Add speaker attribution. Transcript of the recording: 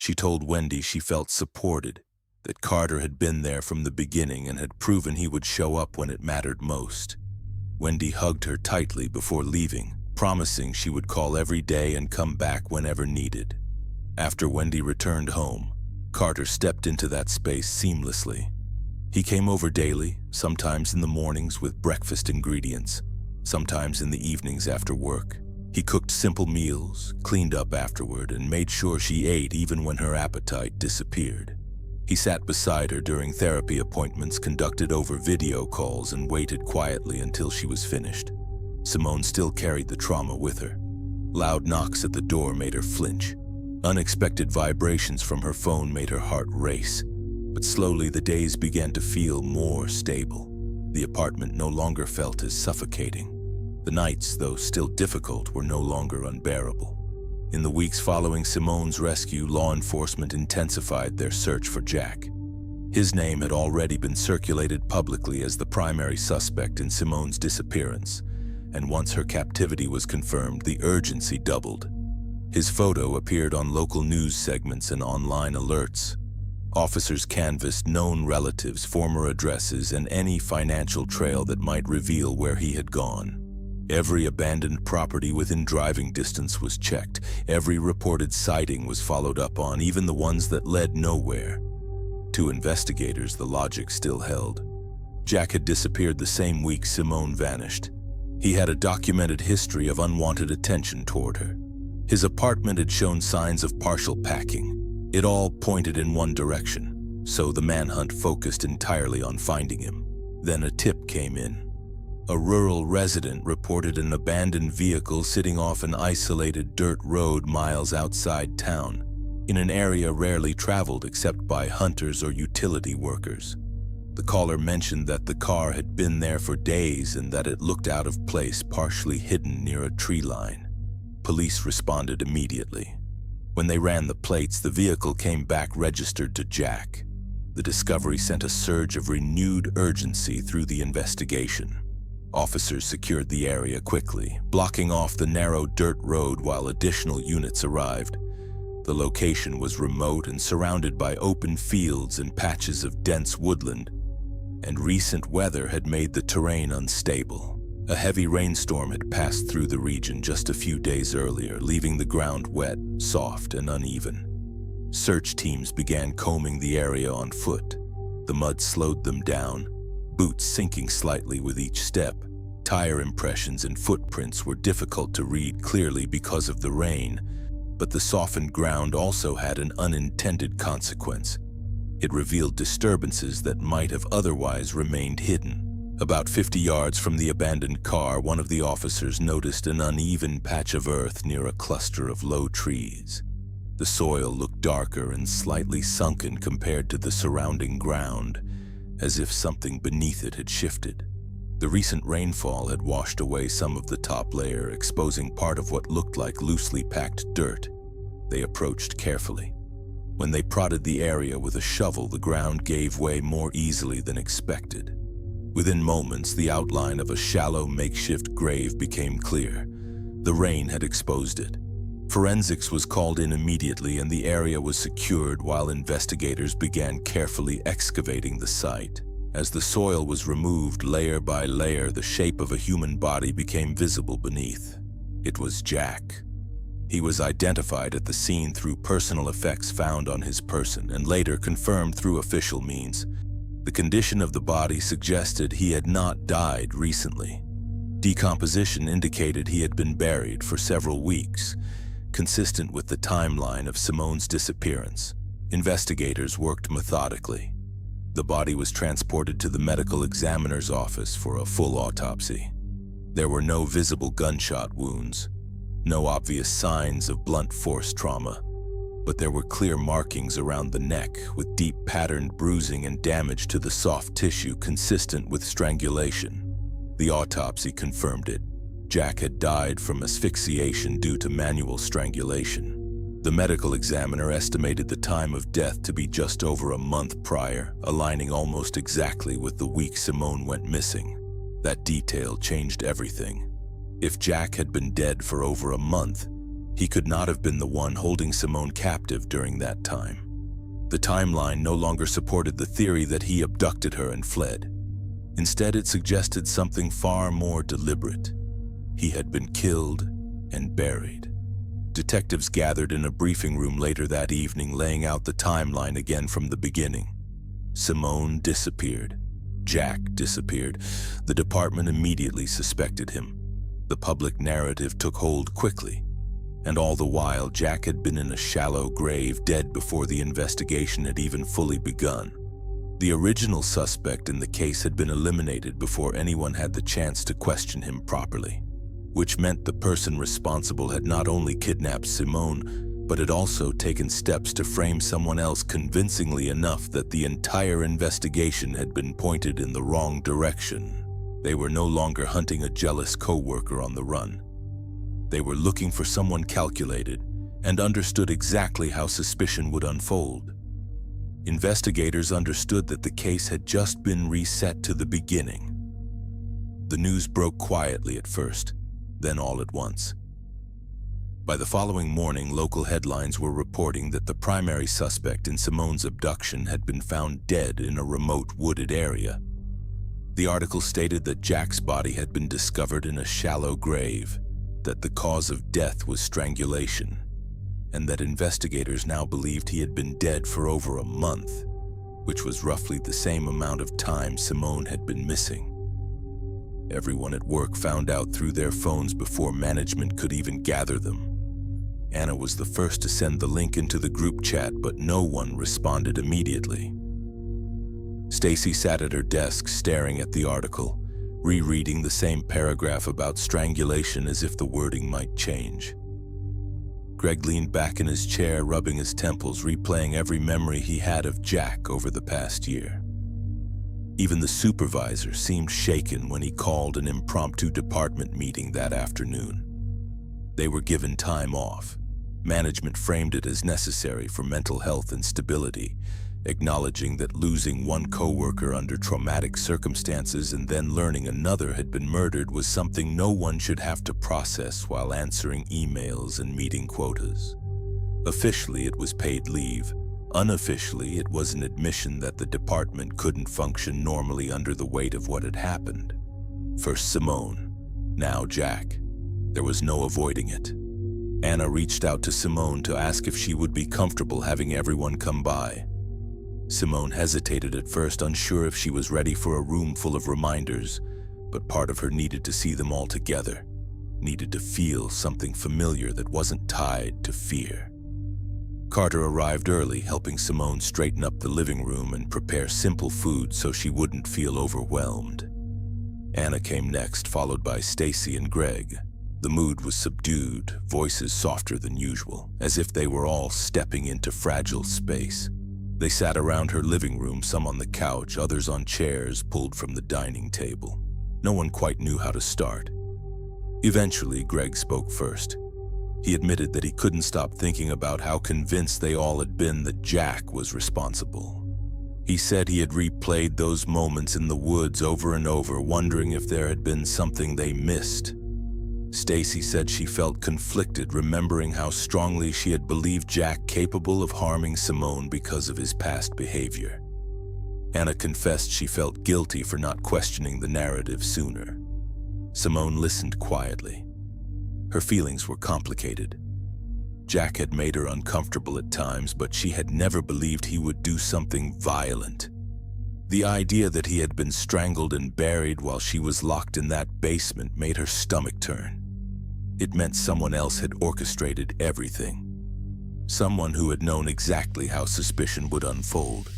Speaker 1: She told Wendy she felt supported, that Carter had been there from the beginning and had proven he would show up when it mattered most. Wendy hugged her tightly before leaving, promising she would call every day and come back whenever needed. After Wendy returned home, Carter stepped into that space seamlessly. He came over daily, sometimes in the mornings with breakfast ingredients, sometimes in the evenings after work. He cooked simple meals, cleaned up afterward, and made sure she ate even when her appetite disappeared. He sat beside her during therapy appointments conducted over video calls and waited quietly until she was finished. Simone still carried the trauma with her. Loud knocks at the door made her flinch. Unexpected vibrations from her phone made her heart race. But slowly the days began to feel more stable. The apartment no longer felt as suffocating. The nights, though still difficult, were no longer unbearable. In the weeks following Simone's rescue, law enforcement intensified their search for Jack. His name had already been circulated publicly as the primary suspect in Simone's disappearance, and once her captivity was confirmed, the urgency doubled. His photo appeared on local news segments and online alerts. Officers canvassed known relatives, former addresses, and any financial trail that might reveal where he had gone. Every abandoned property within driving distance was checked. Every reported sighting was followed up on, even the ones that led nowhere. To investigators, the logic still held. Jack had disappeared the same week Simone vanished. He had a documented history of unwanted attention toward her. His apartment had shown signs of partial packing. It all pointed in one direction, so the manhunt focused entirely on finding him. Then a tip came in. A rural resident reported an abandoned vehicle sitting off an isolated dirt road miles outside town, in an area rarely traveled except by hunters or utility workers. The caller mentioned that the car had been there for days and that it looked out of place, partially hidden near a tree line. Police responded immediately. When they ran the plates, the vehicle came back registered to Jack. The discovery sent a surge of renewed urgency through the investigation. Officers secured the area quickly, blocking off the narrow dirt road while additional units arrived. The location was remote and surrounded by open fields and patches of dense woodland, and recent weather had made the terrain unstable. A heavy rainstorm had passed through the region just a few days earlier, leaving the ground wet, soft, and uneven. Search teams began combing the area on foot. The mud slowed them down, boots sinking slightly with each step. Tire impressions and footprints were difficult to read clearly because of the rain, but the softened ground also had an unintended consequence. It revealed disturbances that might have otherwise remained hidden. About 50 yards from the abandoned car, one of the officers noticed an uneven patch of earth near a cluster of low trees. The soil looked darker and slightly sunken compared to the surrounding ground, as if something beneath it had shifted. The recent rainfall had washed away some of the top layer, exposing part of what looked like loosely packed dirt. They approached carefully. When they prodded the area with a shovel, the ground gave way more easily than expected. Within moments, the outline of a shallow makeshift grave became clear. The rain had exposed it. Forensics was called in immediately and the area was secured while investigators began carefully excavating the site. As the soil was removed layer by layer, the shape of a human body became visible beneath. It was Jack. He was identified at the scene through personal effects found on his person and later confirmed through official means. The condition of the body suggested he had not died recently. Decomposition indicated he had been buried for several weeks, consistent with the timeline of Simone's disappearance. Investigators worked methodically. The body was transported to the medical examiner's office for a full autopsy. There were no visible gunshot wounds, no obvious signs of blunt force trauma, but there were clear markings around the neck with deep patterned bruising and damage to the soft tissue consistent with strangulation. The autopsy confirmed it. Jack had died from asphyxiation due to manual strangulation. The medical examiner estimated the time of death to be just over a month prior, aligning almost exactly with the week Simone went missing. That detail changed everything. If Jack had been dead for over a month, He could not have been the one holding Simone captive during that time. The timeline no longer supported the theory that he abducted her and fled. Instead, it suggested something far more deliberate. He had been killed and buried. Detectives gathered in a briefing room later that evening, laying out the timeline again from the beginning. Simone disappeared. Jack disappeared. The department immediately suspected him. The public narrative took hold quickly. And all the while, Jack had been in a shallow grave, dead before the investigation had even fully begun. The original suspect in the case had been eliminated before anyone had the chance to question him properly, which meant the person responsible had not only kidnapped Simone, but had also taken steps to frame someone else convincingly enough that the entire investigation had been pointed in the wrong direction. They were no longer hunting a jealous coworker on the run. They were looking for someone calculated and understood exactly how suspicion would unfold. Investigators understood that the case had just been reset to the beginning. The news broke quietly at first, then all at once. By the following morning, local headlines were reporting that the primary suspect in Simone's abduction had been found dead in a remote wooded area. The article stated that Jack's body had been discovered in a shallow grave, that the cause of death was strangulation, and that investigators now believed he had been dead for over a month, which was roughly the same amount of time Simone had been missing. Everyone at work found out through their phones before management could even gather them. Anna was the first to send the link into the group chat, but no one responded immediately. Stacy sat at her desk staring at the article, rereading the same paragraph about strangulation as if the wording might change. Greg leaned back in his chair, rubbing his temples, replaying every memory he had of Jack over the past year. Even the supervisor seemed shaken when he called an impromptu department meeting that afternoon. They were given time off. Management framed it as necessary for mental health and stability, acknowledging that losing one coworker under traumatic circumstances and then learning another had been murdered was something no one should have to process while answering emails and meeting quotas. Officially, it was paid leave. Unofficially, it was an admission that the department couldn't function normally under the weight of what had happened. First Simone, now Jack. There was no avoiding it. Anna reached out to Simone to ask if she would be comfortable having everyone come by. Simone hesitated at first, unsure if she was ready for a room full of reminders, but part of her needed to see them all together, needed to feel something familiar that wasn't tied to fear. Carter arrived early, helping Simone straighten up the living room and prepare simple food so she wouldn't feel overwhelmed. Anna came next, followed by Stacy and Greg. The mood was subdued, voices softer than usual, as if they were all stepping into fragile space. They sat around her living room, some on the couch, others on chairs pulled from the dining table. No one quite knew how to start. Eventually, Greg spoke first. He admitted that he couldn't stop thinking about how convinced they all had been that Jack was responsible. He said he had replayed those moments in the woods over and over, wondering if there had been something they missed. Stacy said she felt conflicted, remembering how strongly she had believed Jack capable of harming Simone because of his past behavior. Anna confessed she felt guilty for not questioning the narrative sooner. Simone listened quietly. Her feelings were complicated. Jack had made her uncomfortable at times, but she had never believed he would do something violent. The idea that he had been strangled and buried while she was locked in that basement made her stomach turn. It meant someone else had orchestrated everything. Someone who had known exactly how suspicion would unfold.